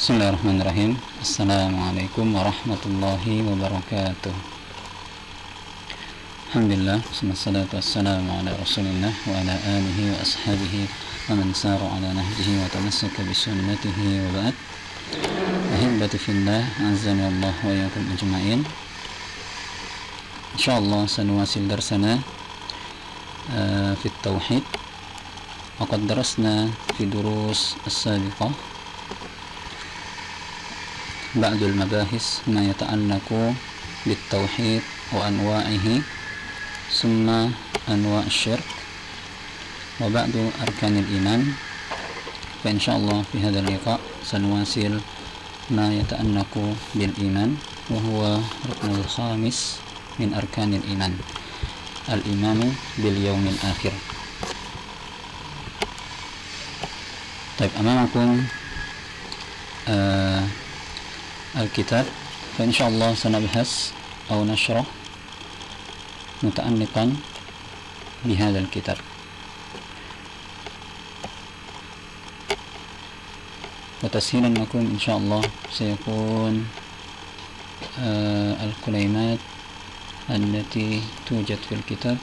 Bismillahirrahmanirrahim. Assalamualaikum warahmatullahi wabarakatuh. Alhamdulillah, wassalatu wassalamu ala rasulillah wa ala alihi wa ashabihi wa man sara ala nahjihi wa tamassaka bi sunnatihi wa ba'd. Ahibati fillah, azani Allah wa iyyakum ajma'in. Insyaallah sanuwasil darsana fi at-tauhid. Waqad darasna fi durus as-sabiqah بعض المباحث ما يتعلق بالتوحيد وأنواعه ثم أنواع الشرك وبعض أركان الإيمان. فإن شاء الله في هذا اللقاء سنواصل ما يتعلق بالإيمان وهو الركن الخامس من أركان الإيمان، الإيمان باليوم الآخر. طيب، أمامكم الكتاب، فإن شاء الله سنبحث أو نشرح متعلقا بهذا الكتاب. وتسهيلا لكم إن شاء الله سيكون الكلمات التي توجد في الكتاب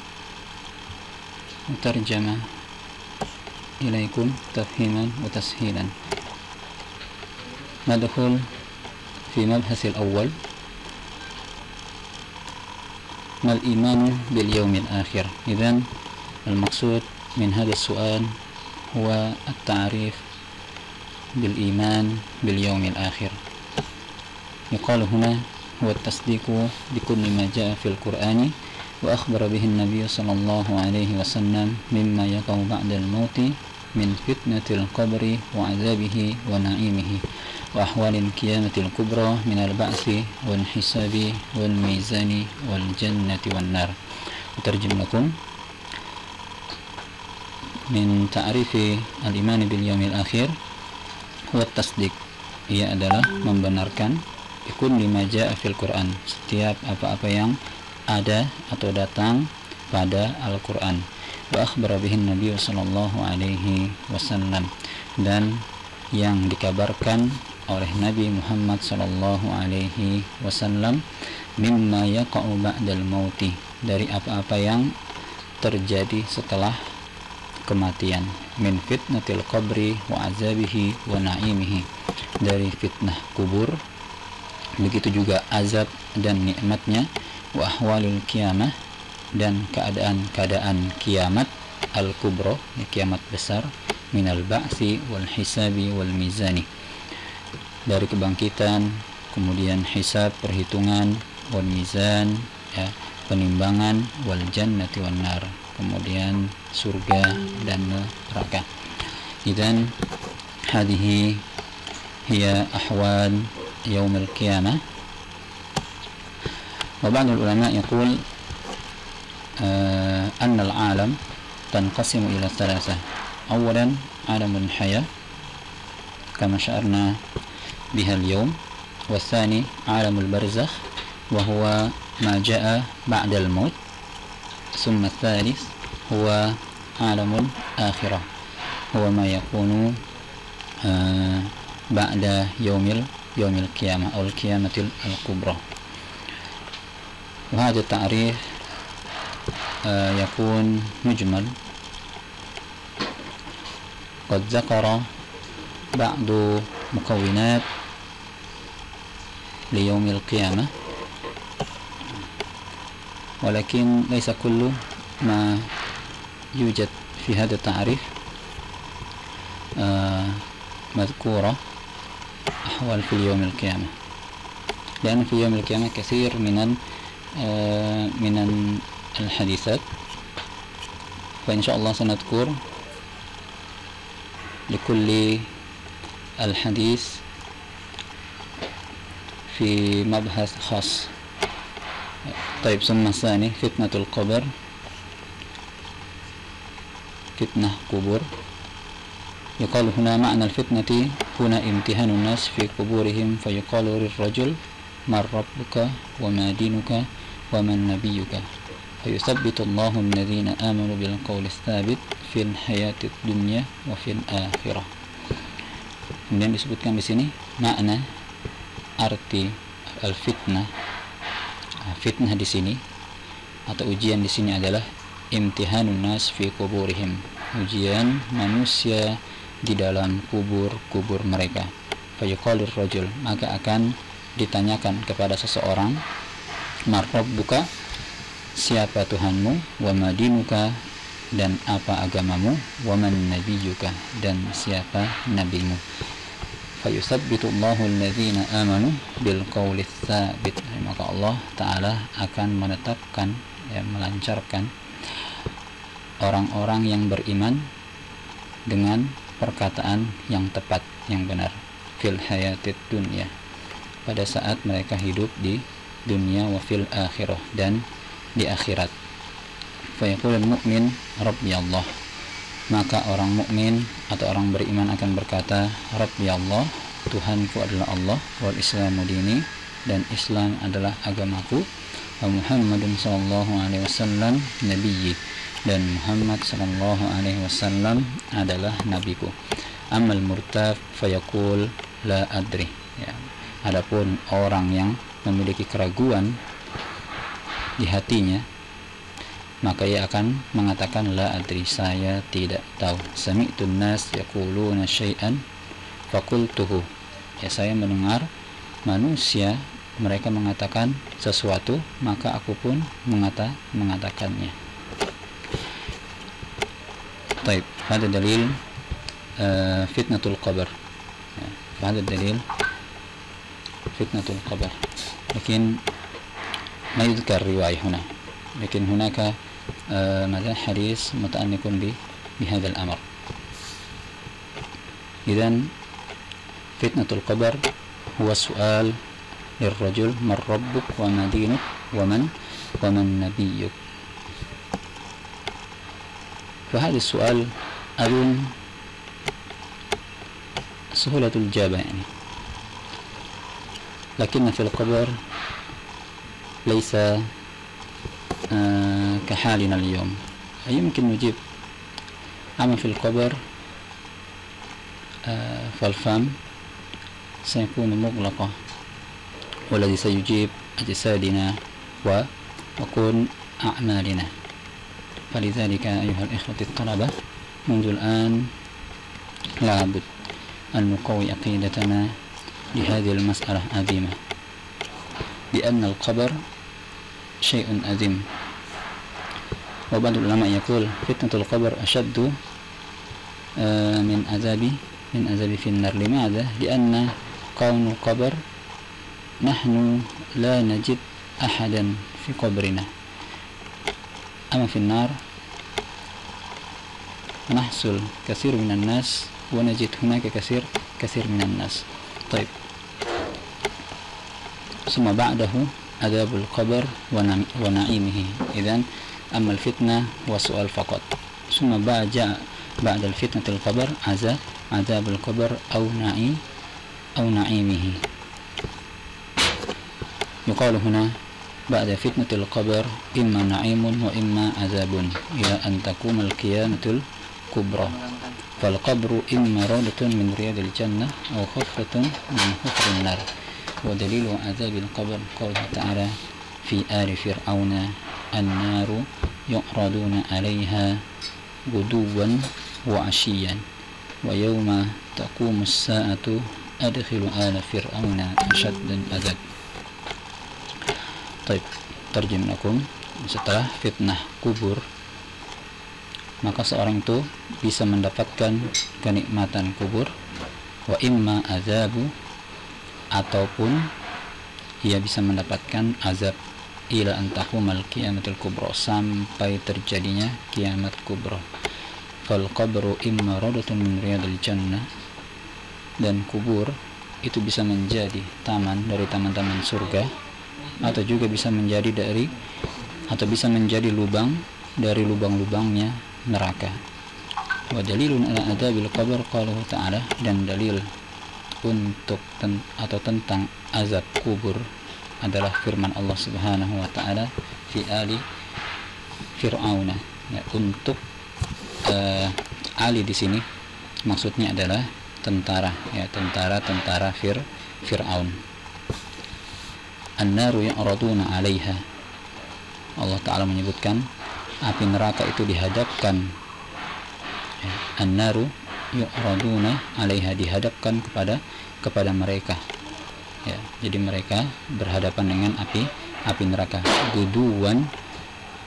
مترجمة إليكم تفهيما وتسهيلا. ندخل في مبحث الأول، ما الإيمان باليوم الآخر. إذن المقصود من هذا السؤال هو التعريف بالإيمان باليوم الآخر. يقال هنا هو التصديق بكل ما جاء في القرآن وأخبر به النبي صلى الله عليه وسلم مما يقع بعد الموت من فتنة القبر وعذابه ونعيمه وأحوال القيامة الكبرى من البعث والحساب والميزان والجنة والنار. أترجم لكم من تعريف الإيمان باليوم الآخر هو التصديق. Ia adalah membenarkan بكل ما جاء في القرآن, setiap apa-apa yang ada atau datang pada Al-Quran. Wa akhbara bihin Nabi sallallahu alaihi wasallam, dan yang dikabarkan oleh Nabi Muhammad sallallahu alaihi wasallam mimma yaqa'u ba'dal mauti, dari apa-apa yang terjadi setelah kematian, min fitnatil qabri wa azabihi wa na'imihi, dari fitnah kubur, begitu juga azab dan nikmatnya, wa ahwalil qiyamah, dan keadaan-keadaan kiamat, al-kubra, kiamat besar, minal ba'si wal hisabi wal mizani, dari kebangkitan, kemudian hisab, perhitungan, wal mizan, ya, penimbangan, wal jannati wan nar, kemudian surga dan neraka. Idzan hadhihi hiya ahwal yaumil qiyamah. Wa ba'd al-ulama yaqul أن العالم تنقسم إلى ثلاثة. أولا عالم الحياة كما شعرنا بها اليوم، والثاني عالم البرزخ وهو ما جاء بعد الموت، ثم الثالث هو عالم الآخرة هو ما يكون بعد يوم القيامة أو القيامة الكبرى. وهذا التعريف يكون مجمل، قد ذكر بعض مكونات ليوم القيامة، ولكن ليس كل ما يوجد في هذا التعريف مذكورة أحوال في يوم القيامة، لأن في يوم القيامة كثير من الحديثات. فإن شاء الله سنذكر لكل الحديث في مبحث خاص. طيب، ثم الثاني فتنة القبر، فتنة قبور. يقال هنا معنى الفتنة هنا امتحان الناس في قبورهم، فيقال للرجل من ربك وما دينك ومن نبيك، فيثبت الله الذين آمنوا بالقول الثابت في الحياة الدنيا وفي الآخرة. Kemudian disebutkan di sini makna arti al-fitnah. Fitnah di sini atau ujian di sini adalah imtihanun nas fi kuburihim, ujian manusia di dalam kubur-kubur mereka. Fayuqalir rajul, maka akan ditanyakan kepada seseorang, man rabbuka, siapa Tuhanmu, wa madinuka, dan apa agamamu, wa man nabiyyuka, dan siapa nabimu. Fayusabbitu Allahu alladhina amanu bil qawli tsabit, maka Allah Ta'ala akan menetapkan, melancarkan orang-orang yang beriman dengan perkataan yang tepat, yang benar, fil hayatid dunya, pada saat mereka hidup di dunia, wa fil akhirah, dan di akhirat. Fayaqulul mu'min rabbi Allah, maka orang mukmin atau orang beriman akan berkata, Rabbi Allah, Tuhanku adalah Allah, wal islamu dini, dan Islam adalah agamaku, wa Muhammadun sallallahu alaihi wasallam nabiyyi, dan Muhammad sallallahu alaihi wasallam adalah nabiku. Amal murtab fayaqul la adri, ya. Adapun orang yang memiliki keraguan di hatinya, maka ia akan mengatakan la adri, saya tidak tahu. Sami'tun nas yaquluna syai'an faqultuhu, ya, saya mendengar manusia mereka mengatakan sesuatu, maka aku pun mengatakannya. Baik, ada dalil fitnatul qabr, ya, ada dalil fitnatul qabr, lakin ما يذكر رواية هنا، لكن هناك مثلا حديث متعلق بهذا الأمر. إذن فتنة القبر هو سؤال للرجل من ربك وما دينك ومن نبيك. فهذا السؤال أظن سهولة الإجابة يعني، لكن في القبر ليس كحالنا اليوم، يمكن نجيب. أما في القبر فالفم سيكون مغلقة، والذي سيجيب أجسادنا وكل أعمالنا. فلذلك أيها الإخوة الطلبة، منذ الآن لابد أن نقوي عقيدتنا لهذه المسألة عظيمة، بأن القبر شيء عظيم. وبعض العلماء يقول فتنة القبر أشد من عذاب في النار. لماذا؟ لأن كون القبر نحن لا نجد أحدا في قبرنا، أما في النار نحصل كثير من الناس ونجد هناك كثير من الناس. طيب، ثم بعده عذاب القبر ونعيمه. إذن أما الفتنة وسؤال فقط، ثم بعد الفتنة القبر عذاب القبر أو نعيمه. يقال هنا بعد فتنة القبر إما نعيم وإما عذاب إلى أن تقوم القيامة الكبرى. فالقبر إما روضة من رياض الجنة أو حفرة من حفر النار. ودليل عذاب القبر قوله تعالى في آل فرعون النار يعرضون عليها غدوا وعشيا ويوم تقوم الساعة أدخل آل فرعون أشد العذاب. Baik, terjem lakum. Setelah fitnah kubur, maka seorang itu bisa mendapatkan kenikmatan kubur, wa imma azabu, ataupun ia bisa mendapatkan azab, ila antahumal qiyamatul kubra, sampai terjadinya kiamat kubra. Fal qabru imma radatun min riyadil jannah, dan kubur itu bisa menjadi taman dari taman-taman surga, atau juga bisa menjadi lubang dari lubang-lubangnya neraka. Wa dalilun ala adzabil qabr qaluhu ta'ala, dan dalil untuk atau tentang azab kubur adalah firman Allah Subhanahu wa taala fi ali fir'auna, ya, untuk ali di sini maksudnya adalah tentara, ya, tentara Fir'aun. An-naru ya'raduna 'alaiha. Allah Ta'ala menyebutkan api neraka itu dihadapkan, ya, an-naru yu'raduna 'alaiha, dihadapkan kepada mereka, ya. Jadi mereka berhadapan dengan api neraka, guduwan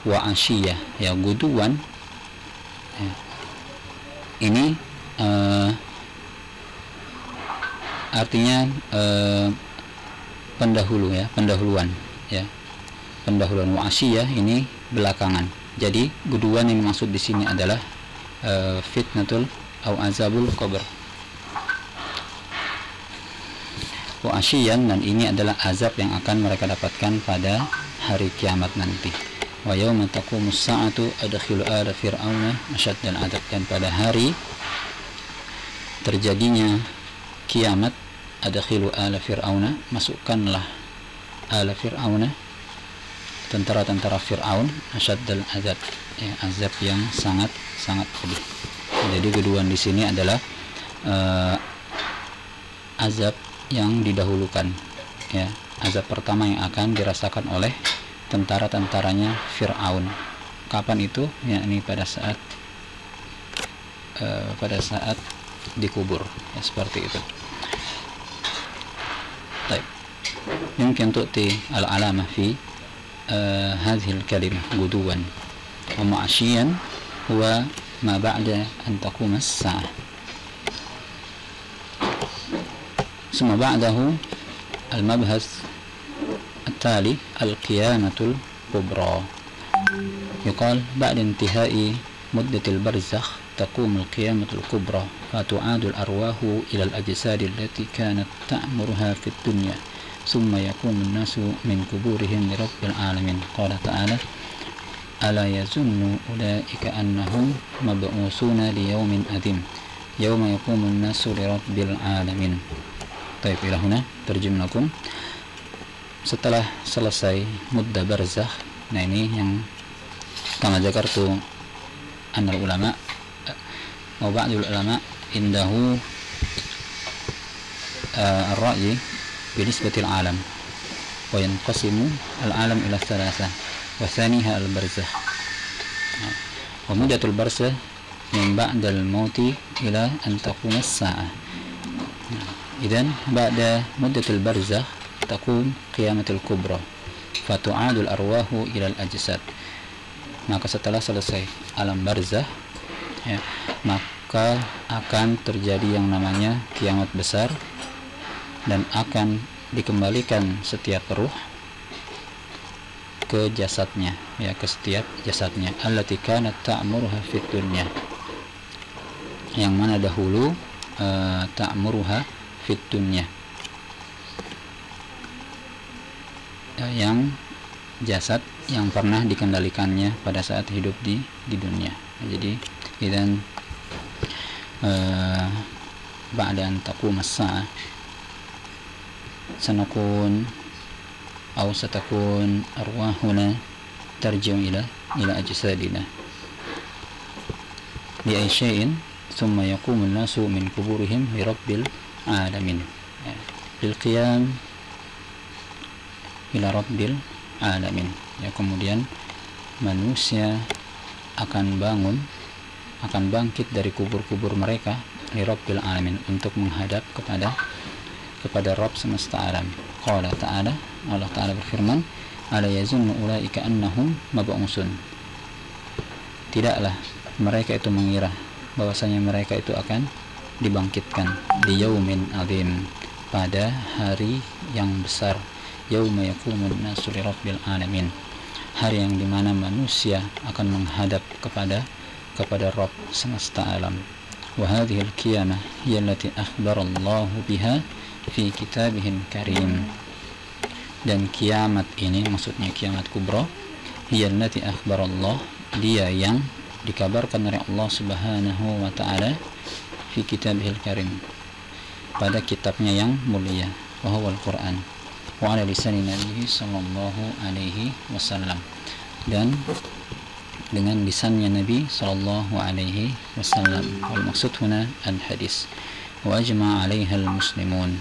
wa asyiyah, ya, guduwan, ya. Ini artinya pendahulu, ya, pendahuluan, ya, pendahuluan. Wa asyiyah ini belakangan. Jadi guduwan yang dimaksud di sini adalah fitnatul atau azabul qabr. Wa asyiyan, dan ini adalah azab yang akan mereka dapatkan pada hari kiamat nanti. Wa yauma taqumus sa'atu adkhilu ala fir'auna asyaddal adab, dan pada hari terjadinya kiamat, adkhilu ala fir'auna, masukkanlah ala fir'auna, tentara-tentara Fir'aun, asyaddal adab, ya, azab yang sangat pedih. Jadi keduaan di sini adalah azab yang didahulukan, ya, azab pertama yang akan dirasakan oleh tentara-tentaranya Fir'aun. Kapan itu? Ya, ini pada saat dikubur, ya, seperti itu. Baik. Mungkin tu'ti al-alamah fi hadhihi al-kalimah guduwan wa ma'asyiyan huwa ma ba'da an taqum as-sa'ah. ثم بعده المبحث التالي القيامة الكبرى. يقال بعد انتهاء مدة البرزخ تقوم القيامة الكبرى فتعاد الأرواح إلى الأجساد التي كانت تأمرها في الدنيا ثم يقوم الناس من قبورهم لرب العالمين. قال تعالى ألا يظن أولئك أنهم مبعوثون ليوم عظيم يوم يقوم الناس لرب العالمين. Baik, ila huna terjemahkum. Setelah selesai muddah barzakh, nah ini yang kama zakartu anal ulama wa ba'dul ulama indahu ar-ra'yi binisbatil alam wa yanqasimu al-alam ila thalatha wa thaniha al-barzakh wa muddatul barzakh min ba'dal mauti ila an taquma as-sa'ah. Idan ba'da muddatul barzakh taqum qiyamatul kubra fatu'adul arwahu ilal ajsad. Maka setelah selesai alam barzakh, ya, maka akan terjadi yang namanya kiamat besar dan akan dikembalikan setiap ruh ke jasadnya, ya, ke setiap jasadnya, allati kanat ta'muruha fid dunya, yang mana dahulu ta'muruha fit dunya, yang jasad yang pernah dikendalikannya pada saat hidup di dunia. Jadi idan ba'da an taqum as-sa'ah sanakun aw satakun arwahuna tarji'u ila ajsadina li ay syai'in thumma yaqumu an-nasu min kuburihim li rabbil alamin, ya, bil qiyam ila rabbil alamin, ya. Kemudian manusia akan bangkit dari kubur-kubur mereka li rabbil alamin, untuk menghadap kepada Rabb semesta alam. Qala ta'ala, Allah Ta'ala berfirman, ala yazunnu ulaika annahum mab'usun. Tidaklah mereka itu mengira bahwasanya mereka itu akan dibangkitkan di yaumin azim, pada hari yang besar, yauma yaqumun nasu li rabbil alamin, hari yang dimana manusia akan menghadap kepada Rabb semesta alam. Wa hadhihi al-qiyamah hiya allati akhbara Allah biha fi kitabihil karim. Dan kiamat ini, maksudnya kiamat kubra, hiya allati akhbara Allah, dia yang dikabarkan oleh Allah Subhanahu wa taala fi kitabihil karim, pada kitabnya yang mulia, wa huwa al-Quran, wa ala lisani Nabi sallallahu alaihi wasallam, dan dengan lisannya Nabi sallallahu alaihi wasallam. Wal maksud huna al-hadis. wa ajma' 'alaiha al-muslimun,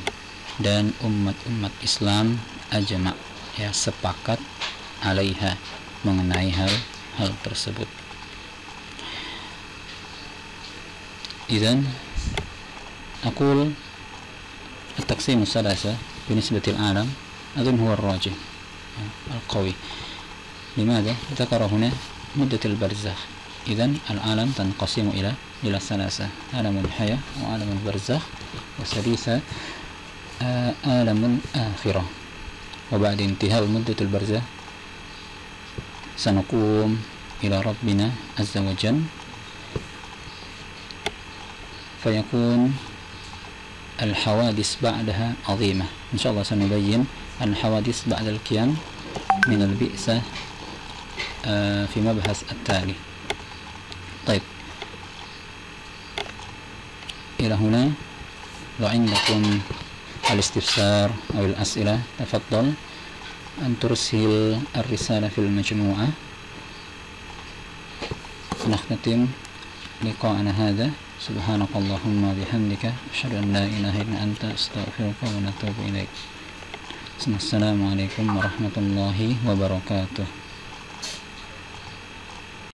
dan umat Islam ajma', ya, sepakat, 'alaiha, mengenai hal tersebut. Idzan aqul at-taqsim as-salasa بالنسبة للعالم أظن هو الراجح القوي. لماذا؟ ذكر هنا مدة البرزخ. إذن العالم تنقسم إلى ثلاثة: عالم الحياة، وعالم البرزخ، وثالثة عالم الآخرة. وبعد انتهاء مدة البرزخ سنقوم إلى ربنا عز وجل، فيكون الحوادث بعدها عظيمة. إن شاء الله سنبين الحوادث بعد القيام من البئسة في مبحث التالي. طيب، إلى هنا. لو عندكم الاستفسار أو الأسئلة تفضل أن ترسل الرسالة في المجموعة. نختتم لقاءنا هذا. سبحانك اللهم وبحمدك، أشهد أن لا إله إلا أنت، أستغفرك ونتوب إليك. السلام عليكم ورحمة الله وبركاته.